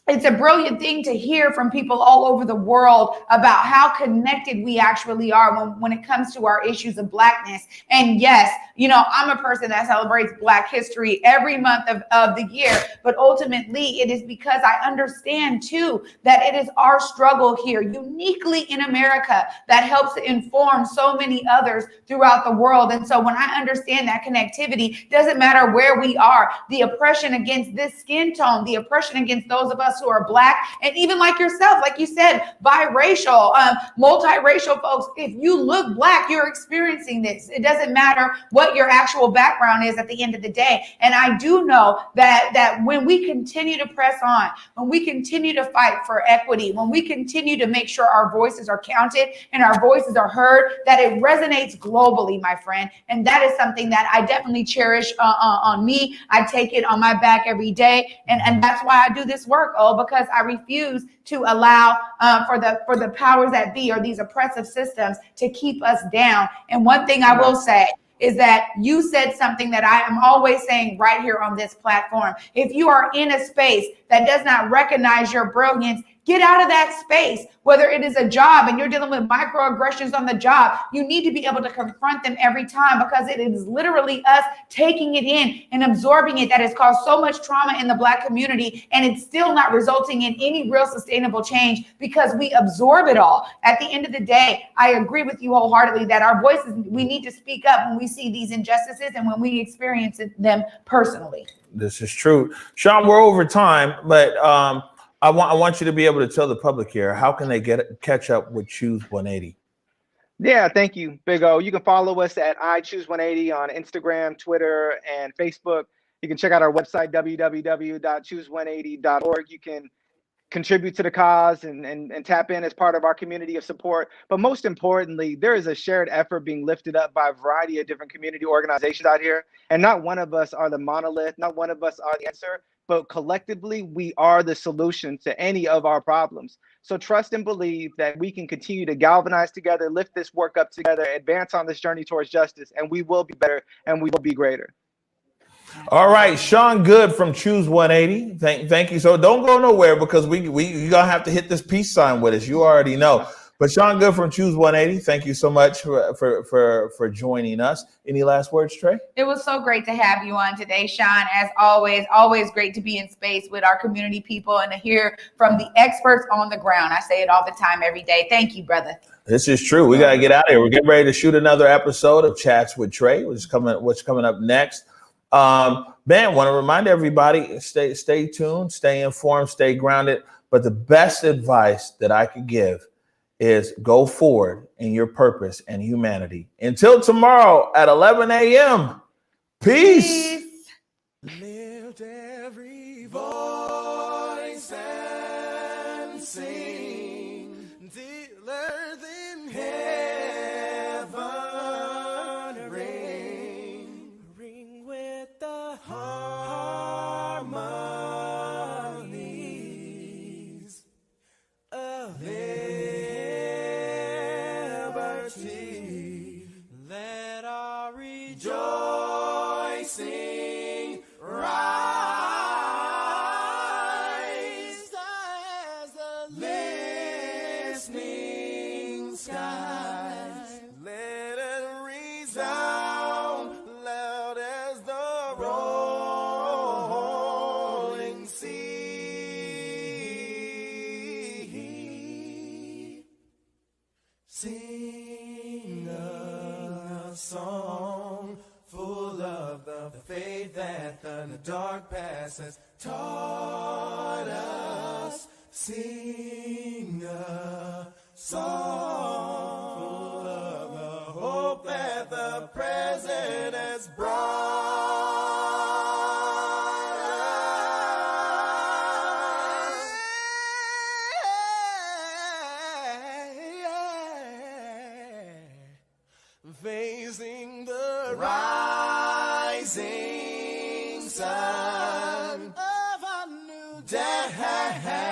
it's a brilliant thing to hear from people all over the world about how connected we actually are when it comes to our issues of Blackness. And yes, I'm a person that celebrates Black history every month of the year, but ultimately it is because I understand too that it is our struggle here uniquely in America that helps to inform so many others throughout the world. And so when I understand that connectivity, doesn't matter where we are, the oppression against this skin tone, the oppression against those of us who are Black, and even like yourself, like you said, biracial, multiracial folks, if you look Black, you're experiencing this. It doesn't matter what your actual background is at the end of the day. And I do know that when we continue to press on, when we continue to fight for equity, when we continue to make sure our voices are counted and our voices are heard, that it resonates globally, my friend. And that is something that I definitely cherish on me. I take it on my back every day. And that's why I do this work, because I refuse to allow for the powers that be or these oppressive systems to keep us down. And one thing I will say is that you said something that I am always saying right here on this platform. If you are in a space that does not recognize your brilliance, get out of that space. Whether it is a job and you're dealing with microaggressions on the job, you need to be able to confront them every time, because it is literally us taking it in and absorbing it that has caused so much trauma in the Black community, and it's still not resulting in any real sustainable change because we absorb it all. At the end of the day, I agree with you wholeheartedly that our voices, we need to speak up when we see these injustices and when we experience them personally. This is true. Sean, we're over time, but I want you to be able to tell the public here, how can they catch up with Choose 180? Yeah, thank you, Big O. You can follow us at iChoose180 on Instagram, Twitter, and Facebook. You can check out our website, www.choose180.org. You can contribute to the cause and tap in as part of our community of support. But most importantly, there is a shared effort being lifted up by a variety of different community organizations out here. And not one of us are the monolith, not one of us are the answer, but collectively, we are the solution to any of our problems. So trust and believe that we can continue to galvanize together, lift this work up together, advance on this journey towards justice, and we will be better and we will be greater. All right, Sean Goode from Choose 180. Thank you. So don't go nowhere, because you're gonna have to hit this peace sign with us. You already know. But Sean Goode from Choose 180, thank you so much for joining us. Any last words, Trey? It was so great to have you on today, Sean. As always great to be in space with our community people and to hear from the experts on the ground. I say it all the time, every day. Thank you, brother. This is true. We gotta get out of here. We're getting ready to shoot another episode of Chats with Trey, what's coming up next. Want to remind everybody, stay tuned, stay informed, stay grounded. But the best advice that I could give is go forward in your purpose and humanity. Until tomorrow at 11 a.m. Peace. Lift every voice and sing till earth in heaven ring with the harmonies of liberty. Let our rejoicing rise as the listening skies. Let it resound loud as the rolling sea. Sing. a song full of the faith that the dark past has taught us. Sing a song full of the hope that the present has brought us. Facing the rising sun of a new day.